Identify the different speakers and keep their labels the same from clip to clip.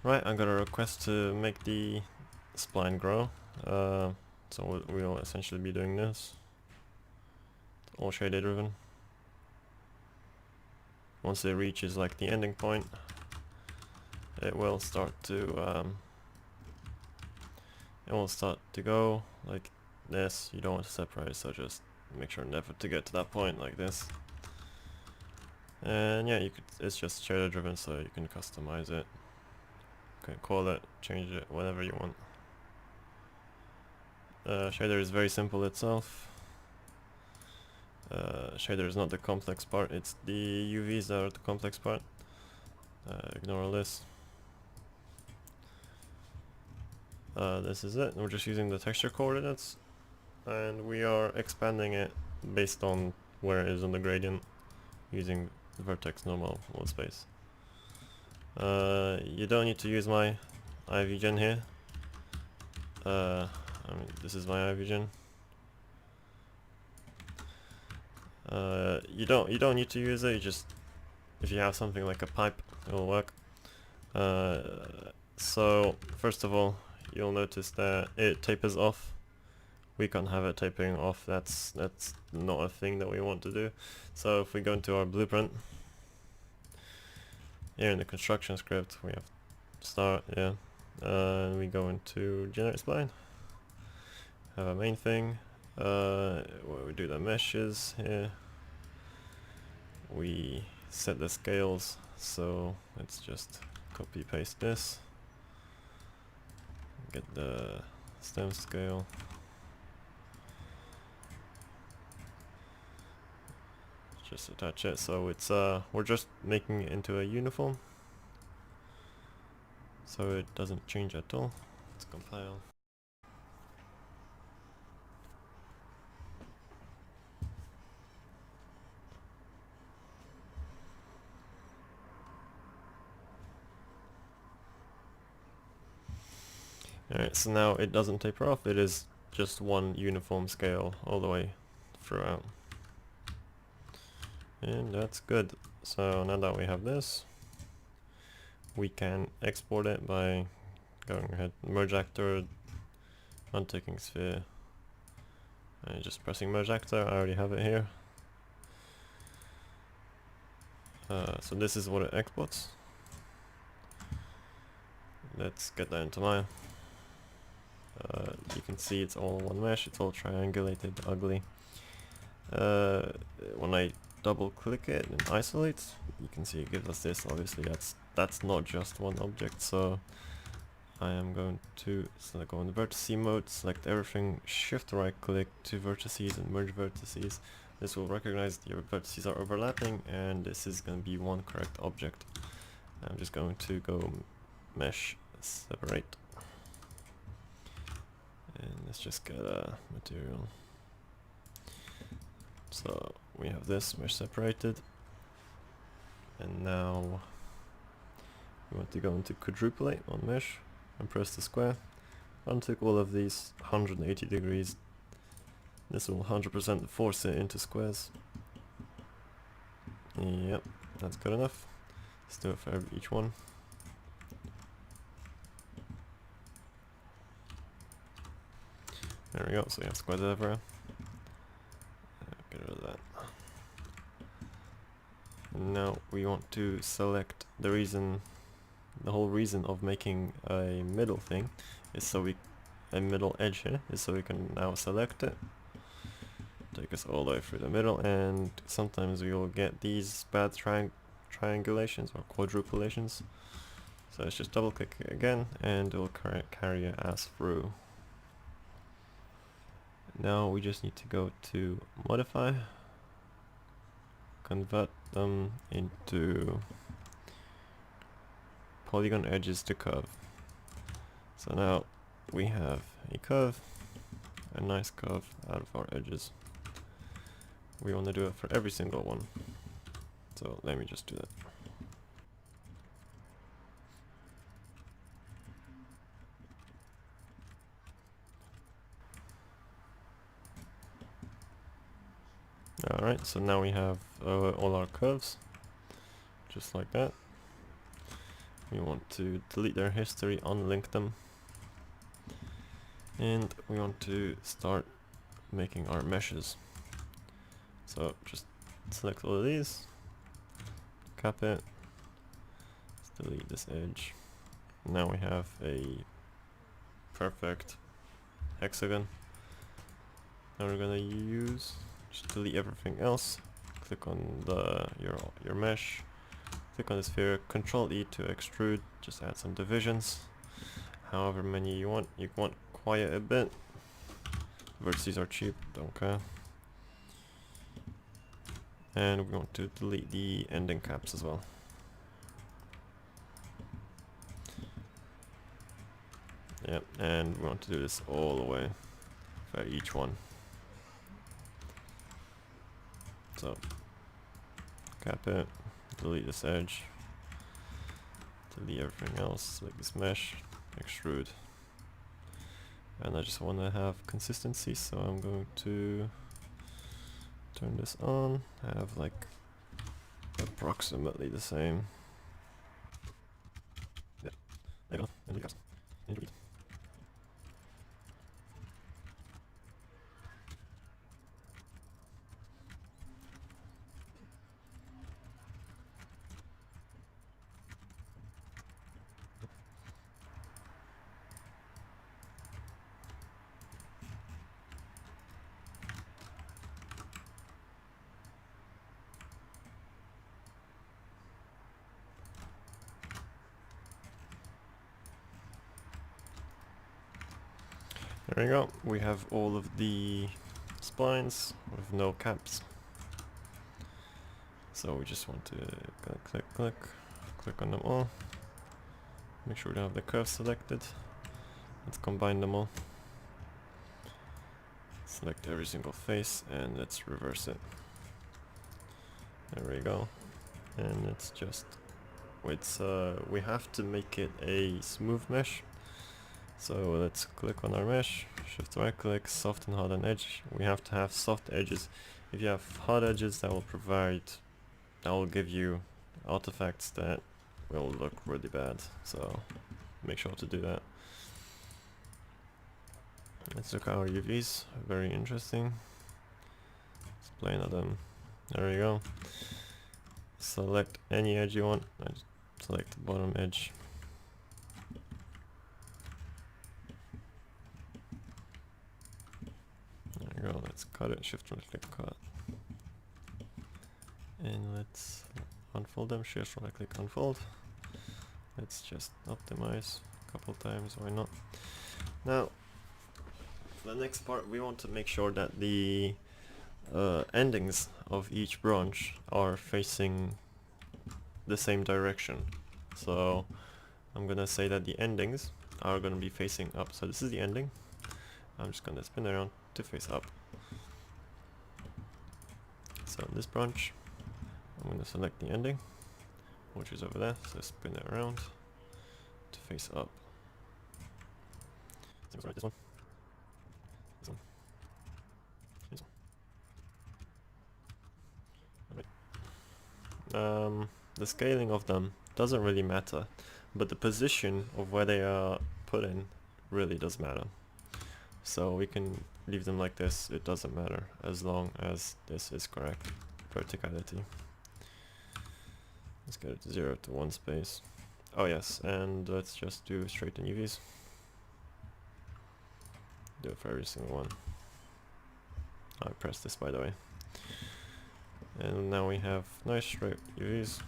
Speaker 1: Right, I got a request to make the spline grow. So we'll essentially be doing this. All shader driven. Once it reaches like the ending point, it will start to go like this. You don't want to separate, so just make sure never to get to that point like this. And yeah, it's just shader driven, so you can customize it. You can call it, change it, whatever you want. Shader is very simple itself. Shader is not the complex part, it's the UVs that are the complex part. Ignore all this. This is it. We're just using the texture coordinates, and we are expanding it based on where it is on the gradient using vertex normal load space. You don't need to use my IVGen here. This is my IVGen. You don't need to use it. You just, if you have something like a pipe, it will work. So first of all, you'll notice that it tapers off. We can't have it tapering off. That's not a thing that we want to do. So if we go into our blueprint, here in the construction script, we have start, and we go into generate spline. Have a main thing. Where we do the meshes here. We set the scales, so let's just copy paste this. Get the stem scale. Just attach it, so it's we're just making it into a uniform, so it doesn't change at all. Let's compile. Alright, so now it doesn't taper off, it is just one uniform scale all the way throughout. And that's good. So now that we have this, we can export it by going ahead, merge actor, unticking sphere, and just pressing merge actor. I already have it here. So this is what it exports. Let's get that into Maya. You can see it's all one mesh, it's all triangulated, ugly. When I double click it and isolate, you can see it gives us this. Obviously that's not just one object, so I am going to go in the vertice mode, select everything, shift right click to vertices and merge vertices. This will recognize your vertices are overlapping, and this is going to be one correct object. I'm just going to go mesh separate, and let's just get a material. So we have this mesh separated, and now we want to go into quadrupolate on mesh and press the square, untick all of these 180 degrees. This will 100% force it into squares. Yep, that's good enough. Let's do it for each one. There we go, so you have squares everywhere. Get rid of that. And now we want to select the whole reason of making a middle thing is so a middle edge here is so we can now select it. Take us all the way through the middle, and sometimes we will get these bad triangulations or quadrupolations. So let's just double click again, and it will carry your ass through. Now we just need to go to modify, convert them into polygon edges to curve. So now we have a curve, a nice curve out of our edges. We want to do it for every single one. So let me just do that. Alright, so now we have all our curves, just like that. we want to delete their history, unlink them, and we want to start making our meshes. So just select all of these, cap it, let's delete this edge. Now we have a perfect hexagon. Now we're gonna use, just delete everything else, click on your mesh, click on the sphere, Control E to extrude, just add some divisions, however many you want quite a bit. Vertices are cheap, don't care. And we want to delete the ending caps as well. Yep, and we want to do this all the way for each one. So cap it, delete this edge, delete everything else, select this mesh, extrude. And I just want to have consistency, so I'm going to turn this on, have like approximately the same. Yeah, there you go, and read. There we go, we have all of the splines with no caps. So we just want to click on them all. Make sure we don't have the curve selected. Let's combine them all. Select every single face and let's reverse it. There we go. And it's just, we have to make it a smooth mesh. So let's click on our mesh, shift right click, soft and hard on edge. We have to have soft edges. If you have hard edges, that will give you artifacts that will look really bad. So make sure to do that. Let's look at our UVs, very interesting. Let's play another. There we go. Select any edge you want. I just select the bottom edge. There we go, let's cut it, shift right click cut. And let's unfold them, shift right click unfold. Let's just optimize a couple times, why not? Now, for the next part, we want to make sure that the endings of each branch are facing the same direction. So I'm gonna say that the endings are gonna be facing up. So this is the ending. I'm just gonna spin around to face up. So in this branch, I'm gonna select the ending, which is over there. So spin it around to face up. So right, this one. This one. This one. Alright. The scaling of them doesn't really matter, but the position of where they are put in really does matter. So we can leave them like this, it doesn't matter, as long as this is correct verticality. Let's get it to 0 to 1 space. Oh yes, and let's just do straighten UVs. Do it for every single one. I pressed this, by the way. And now we have nice straight UVs.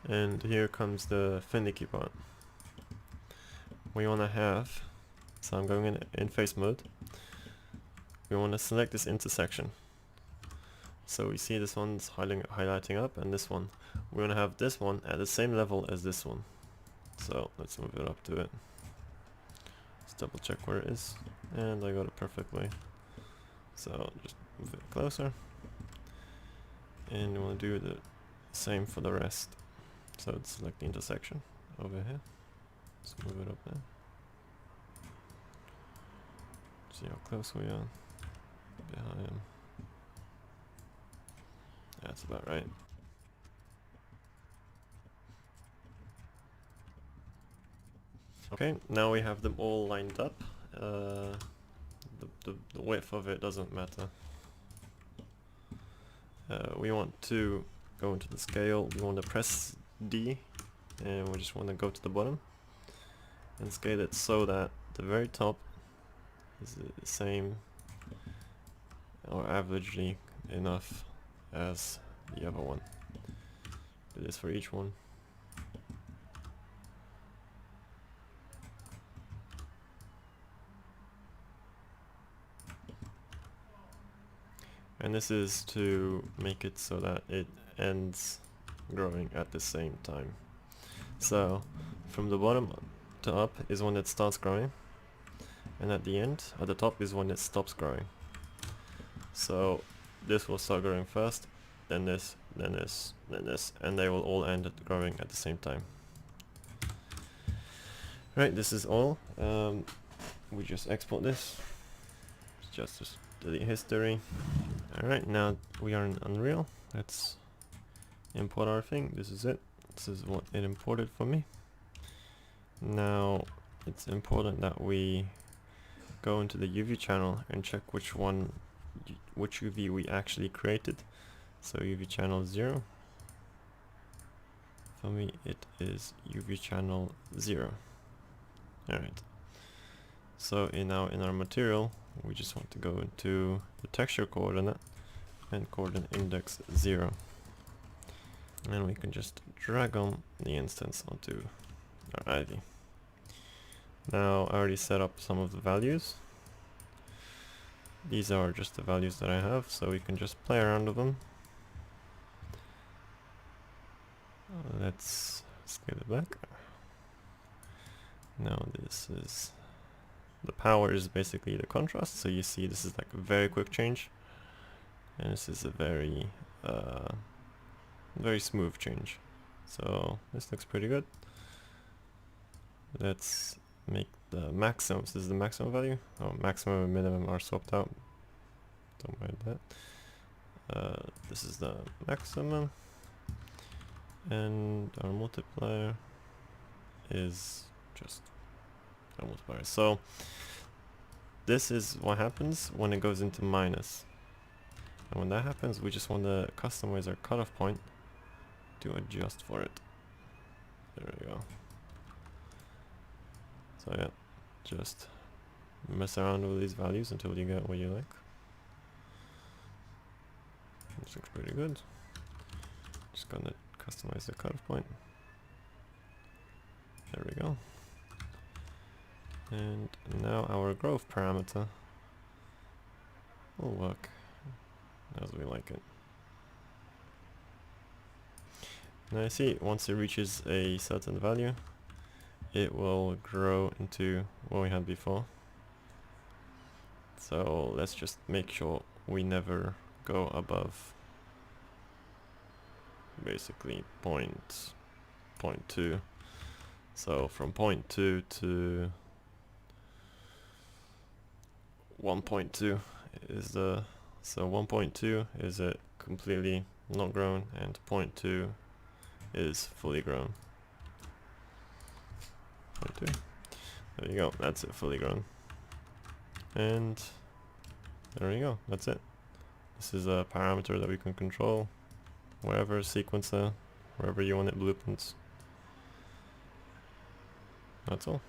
Speaker 1: And here comes the finicky part. We want to have, so I'm going in face mode. We want to select this intersection. So we see this one's highlighting up, and this one. We want to have this one at the same level as this one. So let's move it up to it. Let's double check where it is, and I got it perfectly. So just move it closer. And we want to do the same for the rest. So let's select the intersection over here. Let's move it up there. See how close we are. Behind. Yeah, That's about right. Okay, now we have them all lined up. The width of it doesn't matter. We want to go into the scale, we want to press D, and we just want to go to the bottom and scale it so that the very top is the same or averagely enough as the other one. Do this for each one. And this is to make it so that it ends growing at the same time. So from the bottom to up is when it starts growing, and at the end, at the top, is when it stops growing. So this will start growing first, then this, then this, then this, and they will all end at growing at the same time. Right, this is all. We just export this. Just delete history. Alright, now we are in Unreal. Let's import our thing. This is it. This is what it imported for me. Now it's important that we go into the UV channel and check which UV we actually created. So UV channel 0. For me it is UV channel 0. Alright. So in our material, we just want to go into the texture coordinate and coordinate index 0. And we can just drag on the instance onto our ivy. Now I already set up some of the values. These are just the values that I have, so we can just play around with them. Let's scale it back. Now this is the power is basically the contrast, so you see this is like a very quick change, and this is a very very smooth change. So this looks pretty good. Let's make the maximum. This is the maximum value. Oh, maximum and minimum are swapped out. Don't mind that. This is the maximum, and our multiplier is just our multiplier. So this is what happens when it goes into minus, and when that happens, we just want to customize our cutoff point to adjust for it. There we go. So yeah, just mess around with these values until you get what you like. This looks pretty good. Just gonna customize the cutoff point. There we go. And now our growth parameter will work as we like it. Now you see, once it reaches a certain value, it will grow into what we had before. So let's just make sure we never go above basically 0.2. So from 0.2 to 1.2 is the, so 1.2 is it completely not grown, and 0.2 is fully grown. 0.2. There you go, that's it, fully grown. And there we go, that's it. This is a parameter that we can control wherever, sequencer, wherever you want it, blueprints. That's all.